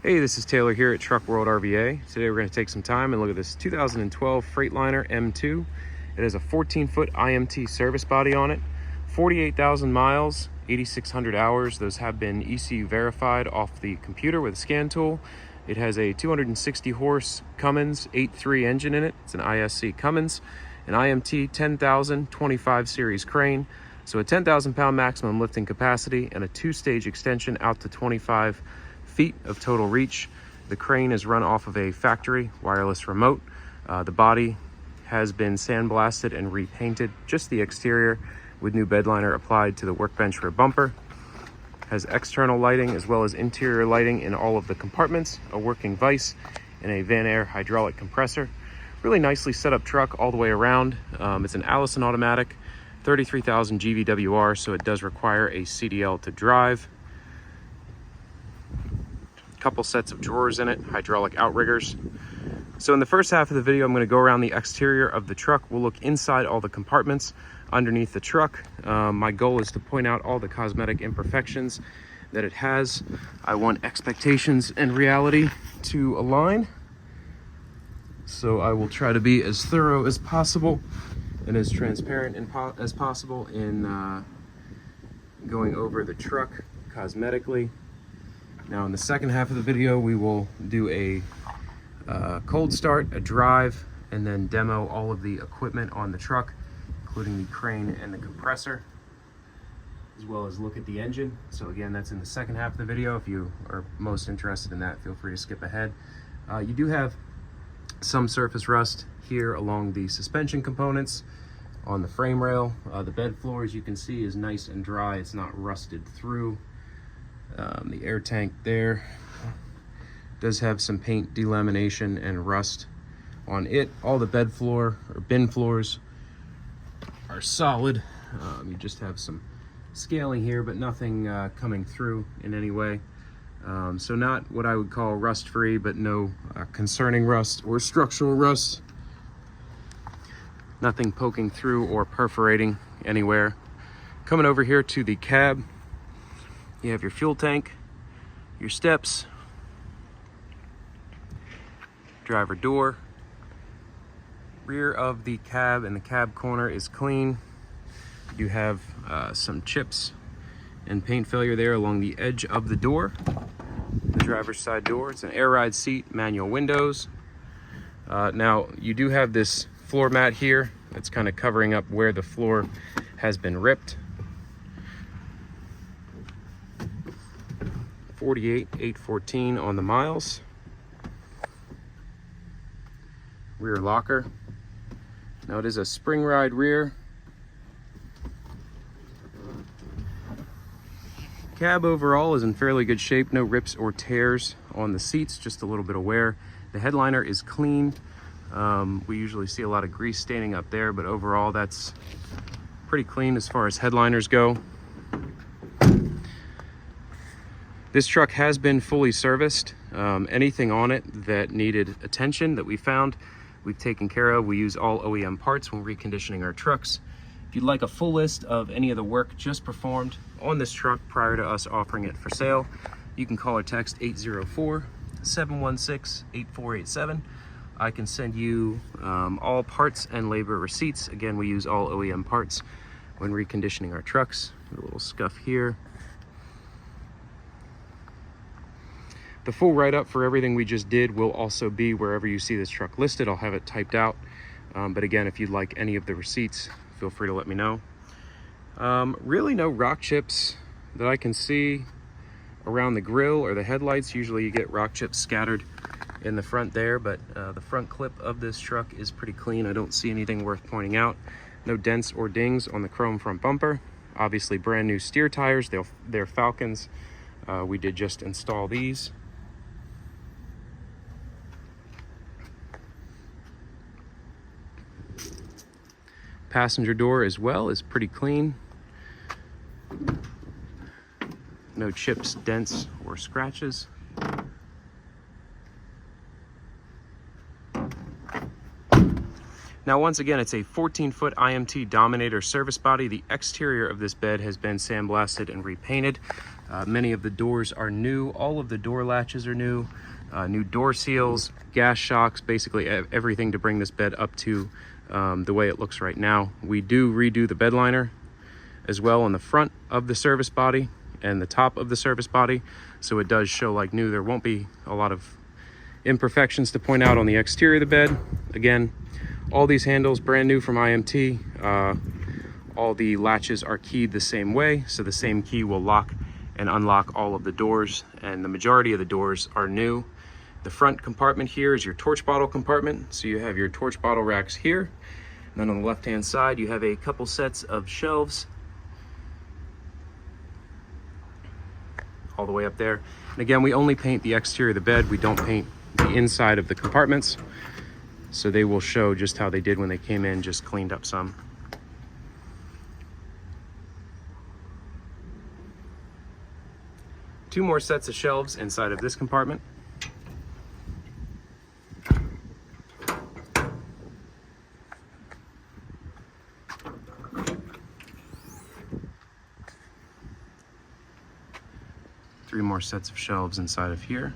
Hey, this is Taylor here at Truck World RVA. Today we're going to take some time and look at this 2012 Freightliner M2. It has a 14-foot IMT service body on it, 48,000 miles, 8,600 hours. Those have been ECU verified off the computer with a scan tool. It has a 260 horse Cummins 8.3 engine in it. It's an ISC Cummins, an IMT 10,000 25 series crane. So a 10,000 pound maximum lifting capacity and a 2-stage extension out to 25 feet of total reach. The crane is run off of a factory wireless remote. The body has been sandblasted and repainted, just the exterior, with new bed liner applied to the workbench rear bumper. Has external lighting as well as interior lighting in all of the compartments, a working vise, and a Van Air hydraulic compressor. Really nicely set up truck all the way around. It's an Allison automatic, 33,000 GVWR, so it does require a CDL to drive. Couple sets of drawers in it, hydraulic outriggers. So in the first half of the video, I'm going to go around the exterior of the truck. We'll look inside all the compartments underneath the truck. My goal is to point out all the cosmetic imperfections that it has. I want expectations and reality to align. So I will try to be as thorough as possible and as transparent as possible in going over the truck cosmetically. Now in the second half of the video, we will do a cold start, a drive, and then demo all of the equipment on the truck, including the crane and the compressor, as well as look at the engine. So again, that's in the second half of the video. If you are most interested in that, feel free to skip ahead. You do have some surface rust here along the suspension components on the frame rail. The bed floor, as you can see, is nice and dry. It's not rusted through. The air tank there does have some paint delamination and rust on it. All the bed floor or bin floors are solid. You just have some scaling here, but nothing coming through in any way. So not what I would call rust-free, but no concerning rust or structural rust. Nothing poking through or perforating anywhere. Coming over here to the cab, you have your fuel tank, your steps, driver door. Rear of the cab and the cab corner is clean. You have some chips and paint failure there along the edge of the door. The driver's side door, it's an air ride seat, manual windows. Now you do have this floor mat here that's kind of covering up where the floor has been ripped. 48,814 on the miles. Rear locker. Now it is a spring ride rear. Cab overall is in fairly good shape. No rips or tears on the seats, just a little bit of wear. The headliner is clean. We usually see a lot of grease staining up there, but overall that's pretty clean as far as headliners go. This truck has been fully serviced. Anything on it that needed attention that we found, we've taken care of. We use all OEM parts when reconditioning our trucks. If you'd like a full list of any of the work just performed on this truck prior to us offering it for sale, you can call or text 804-716-8487. I can send you all parts and labor receipts. Again, we use all OEM parts when reconditioning our trucks. A little scuff here. The full write-up for everything we just did will also be wherever you see this truck listed. I'll have it typed out. But again, if you'd like any of the receipts, feel free to let me know. Really no rock chips that I can see around the grille or the headlights. Usually you get rock chips scattered in the front there, but the front clip of this truck is pretty clean. I don't see anything worth pointing out. No dents or dings on the chrome front bumper. Obviously brand new steer tires. They're Falcons. We did just install these. Passenger door as well is pretty clean. No chips, dents, or scratches. Now, once again, it's a 14-foot IMT Dominator service body. The exterior of this bed has been sandblasted and repainted. Many of the doors are new. All of the door latches are new. New door seals, gas shocks, basically everything to bring this bed up to the way it looks right now. We do redo the bed liner as well on the front of the service body and the top of the service body, so it does show like new. There won't be a lot of imperfections to point out on the exterior of the bed. Again, all these handles brand new from IMT. All the latches are keyed the same way, so the same key will lock and unlock all of the doors, and the majority of the doors are new. The front compartment here is your torch bottle compartment, so you have your torch bottle racks here. And then on the left hand side you have a couple sets of shelves all the way up there. And again, we only paint the exterior of the bed. We don't paint the inside of the compartments, so they will show just how they did when they came in, just cleaned up some. Two more sets of shelves inside of this compartment. Three more sets of shelves inside of here.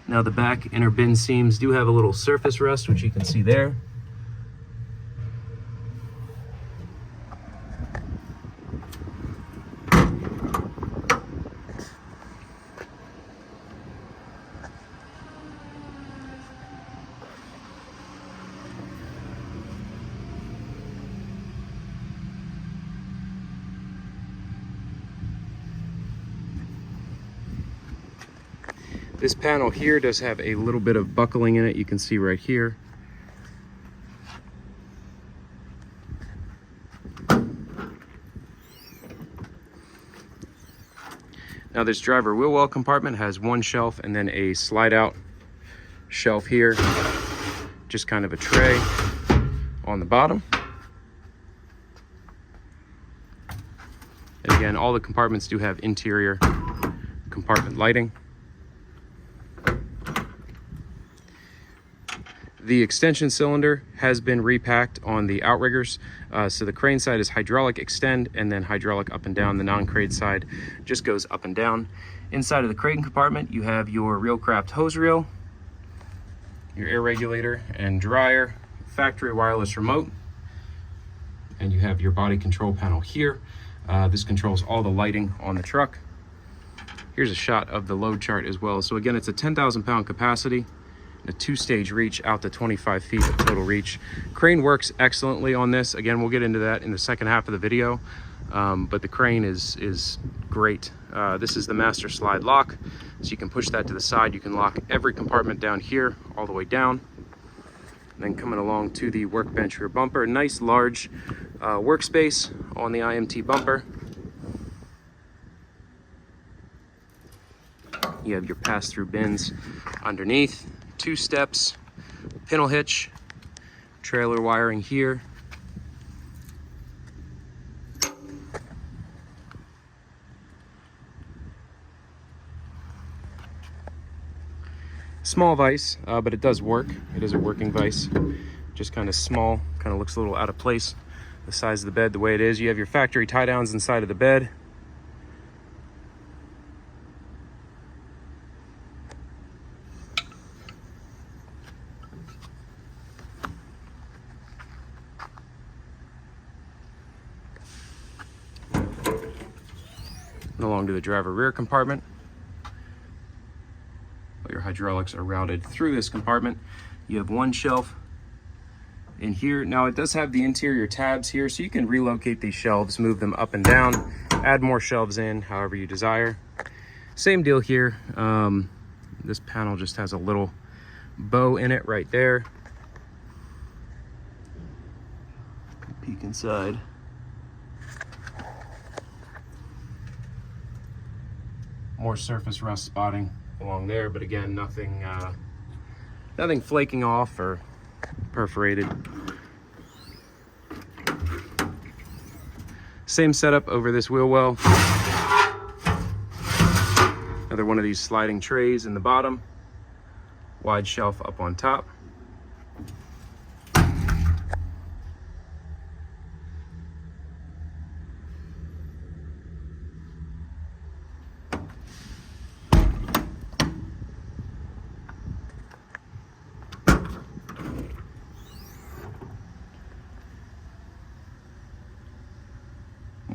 Now the back inner bin seams do have a little surface rust, which you can see there. This panel here does have a little bit of buckling in it. You can see right here. Now this driver wheel well compartment has one shelf and then a slide out shelf here. Just kind of a tray on the bottom. And again, all the compartments do have interior compartment lighting. The extension cylinder has been repacked on the outriggers. So the crane side is hydraulic extend and then hydraulic up and down. The non-crane side just goes up and down. Inside of the crane compartment, you have your Reelcraft hose reel, your air regulator and dryer, factory wireless remote, and you have your body control panel here. This controls all the lighting on the truck. Here's a shot of the load chart as well. So again, it's a 10,000 pound capacity, a 2-stage reach out to 25 feet of total reach. Crane works excellently on this. Again, we'll get into that in the second half of the video, but the crane is great. This is the master slide lock, so you can push that to the side. You can lock every compartment down here all the way down. And then coming along to the workbench rear bumper, nice large workspace on the IMT bumper. You have your pass-through bins underneath. 2 steps, pintle hitch, trailer wiring here. Small vise, but it does work. It is a working vise, just kind of small, kind of looks a little out of place. The size of the bed the way it is. You have your factory tie downs inside of the bed. Along to the driver rear compartment. All your hydraulics are routed through this compartment. You have one shelf in here. Now it does have the interior tabs here, so you can relocate these shelves, move them up and down, add more shelves in, however you desire. Same deal here. This panel just has a little bow in it right there. Peek inside. More surface rust spotting along there, but again, nothing flaking off or perforated. Same setup over this wheel well. Another one of these sliding trays in the bottom, wide shelf up on top.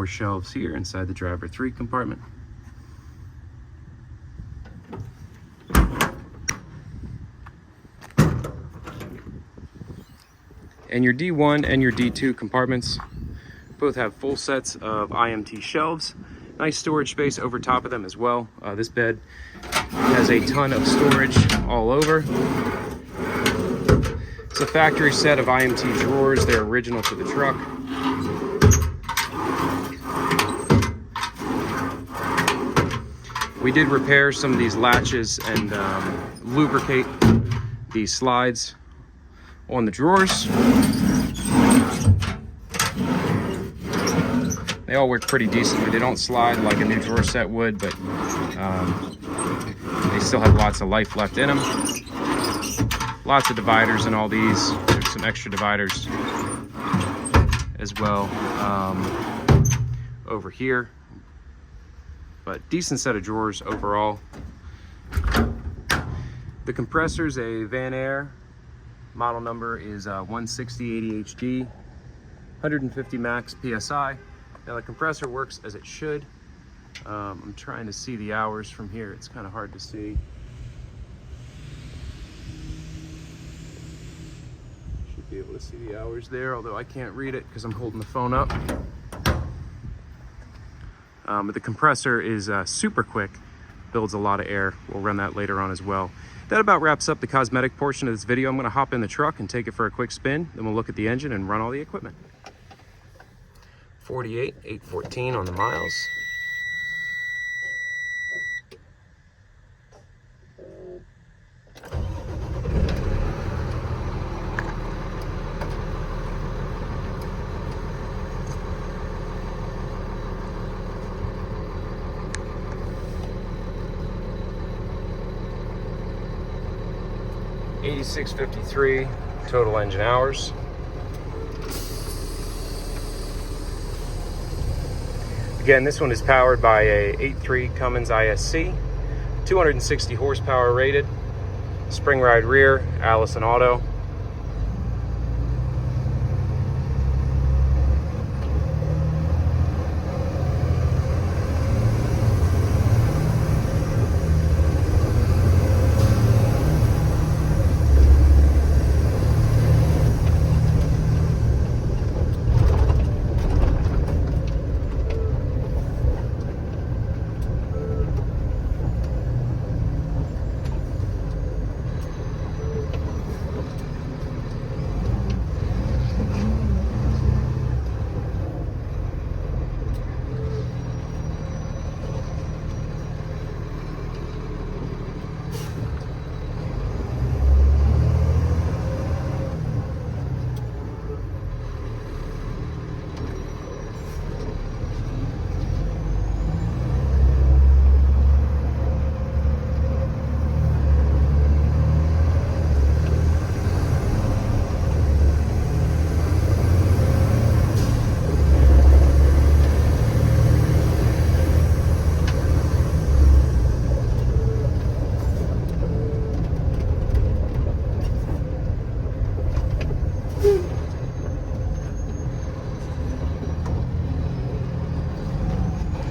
more shelves here inside the driver 3 compartment. And your D1 and your D2 compartments both have full sets of IMT shelves. Nice storage space over top of them as well. This bed has a ton of storage all over. It's a factory set of IMT drawers. They're original to the truck. We did repair some of these latches and lubricate these slides on the drawers. They all work pretty decently. They don't slide like a new drawer set would, but they still have lots of life left in them. Lots of dividers in all these. There's some extra dividers as well over here. But decent set of drawers overall. The compressor's a Van Air. Model number is 160 ADHD, 150 max PSI. Now the compressor works as it should. I'm trying to see the hours from here. It's kind of hard to see. Should be able to see the hours there, although I can't read it because I'm holding the phone up. But the compressor is super quick, builds a lot of air. We'll run that later on as well. That about wraps up the cosmetic portion of this video. I'm going to hop in the truck and take it for a quick spin. Then we'll look at the engine and run all the equipment. 48,814 on the miles. $86.53 total engine hours. Again, this one is powered by a 8.3 Cummins ISC, 260 horsepower rated, spring ride rear, Allison auto.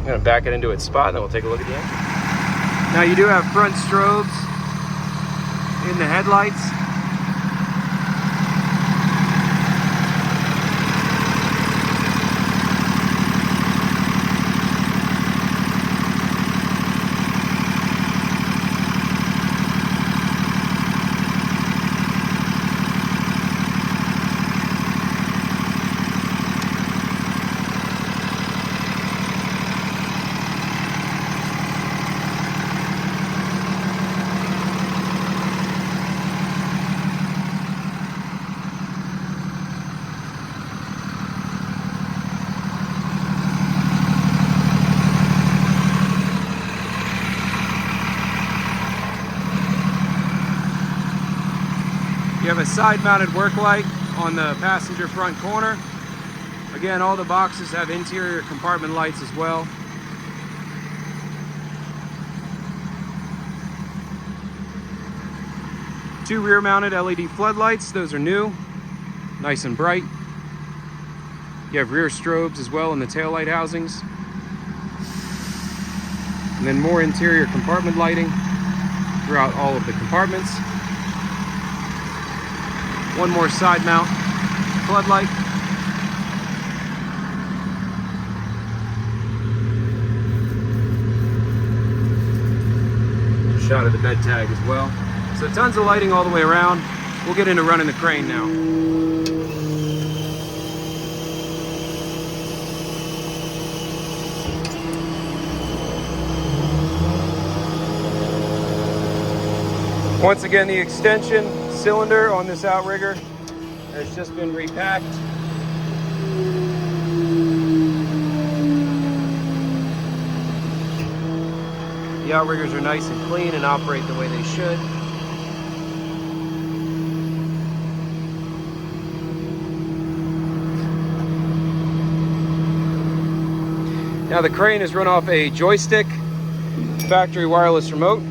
I'm gonna back it into its spot and then we'll take a look at the engine. Now you do have front strobes in the headlights. You have a side-mounted work light on the passenger front corner. Again, all the boxes have interior compartment lights as well. Two rear-mounted LED floodlights. Those are new, nice and bright. You have rear strobes as well in the taillight housings. And then more interior compartment lighting throughout all of the compartments. One more side mount floodlight. Shot of the bed tag as well. So tons of lighting all the way around. We'll get into running the crane now. Once again, the extension cylinder on this outrigger has just been repacked. The outriggers are nice and clean and operate the way they should. Now the crane is run off a joystick factory wireless remote.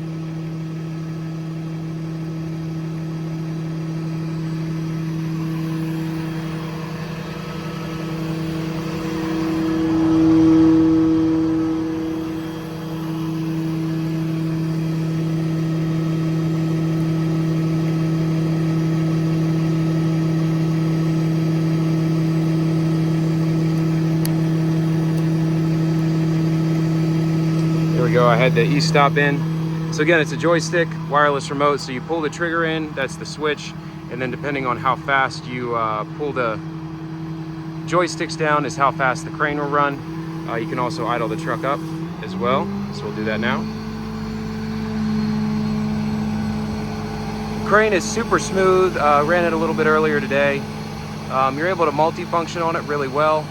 Go. I had the e-stop in. So again, it's a joystick wireless remote, so you pull the trigger in, that's the switch, and then depending on how fast you pull the joysticks down is how fast the crane will run. You can also idle the truck up as well, so we'll do that now. The crane is super smooth. Ran it a little bit earlier today. You're able to multi-function on it really well.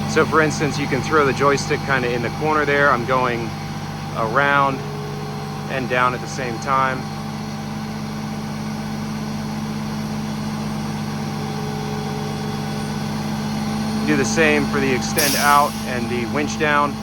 So for instance, you can throw the joystick kind of in the corner there. I'm going around and down at the same time. Do the same for the extend out and the winch down.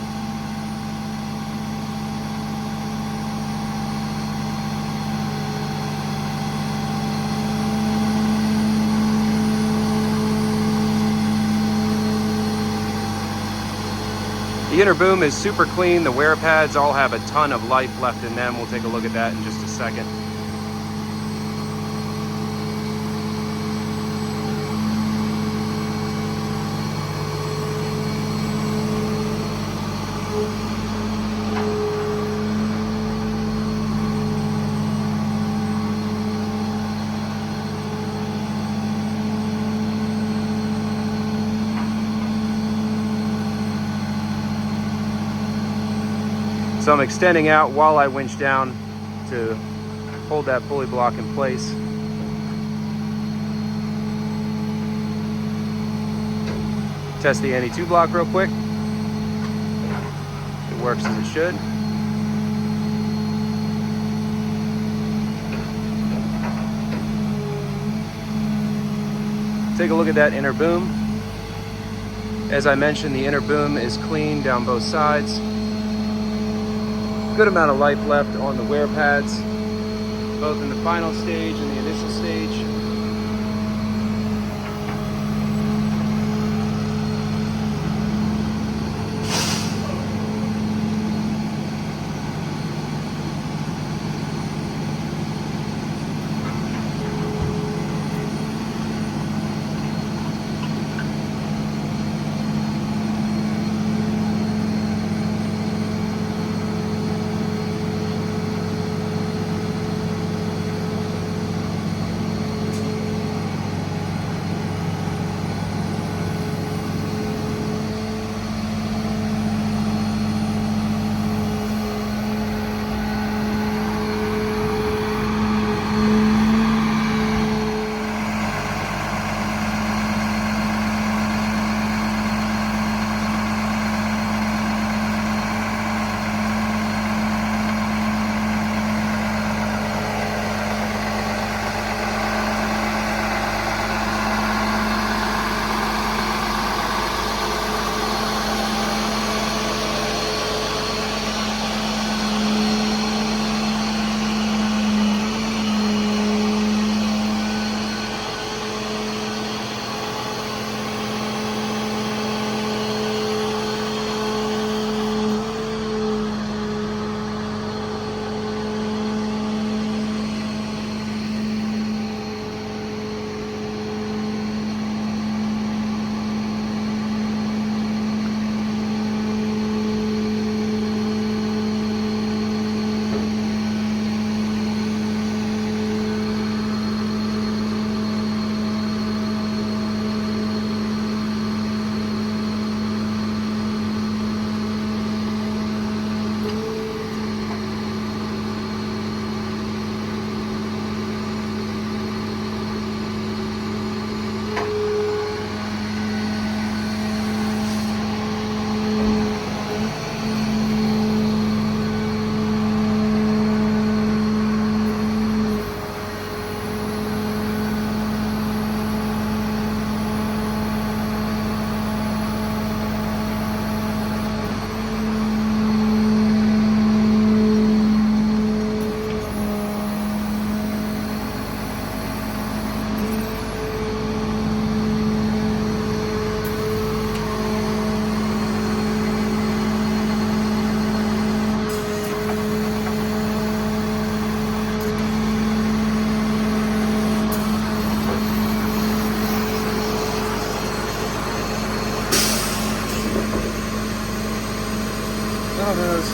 The inner boom is super clean. The wear pads all have a ton of life left in them. We'll take a look at that in just a second. So I'm extending out while I winch down to hold that pulley block in place. Test the NE2 block real quick. It works as it should. Take a look at that inner boom. As I mentioned, the inner boom is clean down both sides. Good amount of life left on the wear pads, both in the final stage and the initial stage.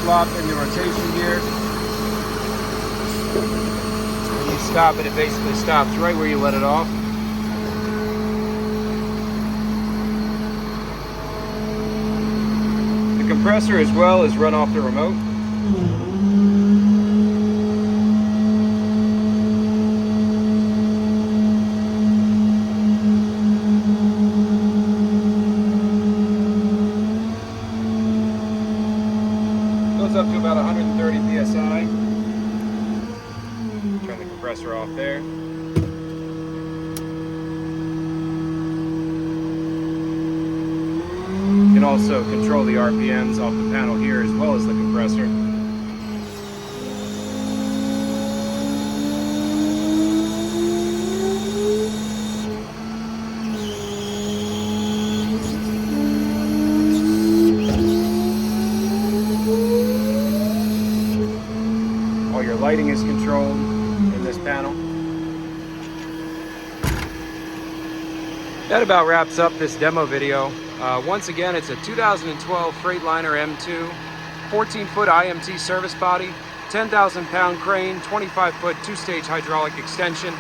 flip-flop into rotation gear. When you stop it, it basically stops right where you let it off. The compressor as well is run off the remote. Goes up to about 130 psi. Turn the compressor off there. You can also control the RPMs off the panel here as well as the compressor. All your lighting is controlled in this panel. That about wraps up this demo video. Once again, it's a 2012 Freightliner M2, 14-foot IMT service body, 10,000-pound crane, 25-foot two-stage hydraulic extension,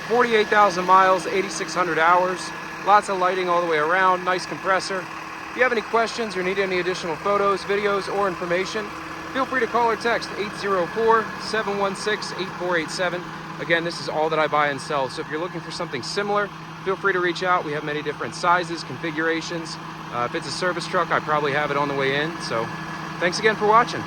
48,000 miles, 8,600 hours, lots of lighting all the way around, nice compressor. If you have any questions or need any additional photos, videos, or information, feel free to call or text 804-716-8487. Again, this is all that I buy and sell, so if you're looking for something similar, feel free to reach out. We have many different sizes, configurations. If it's a service truck, I probably have it on the way in. So thanks again for watching.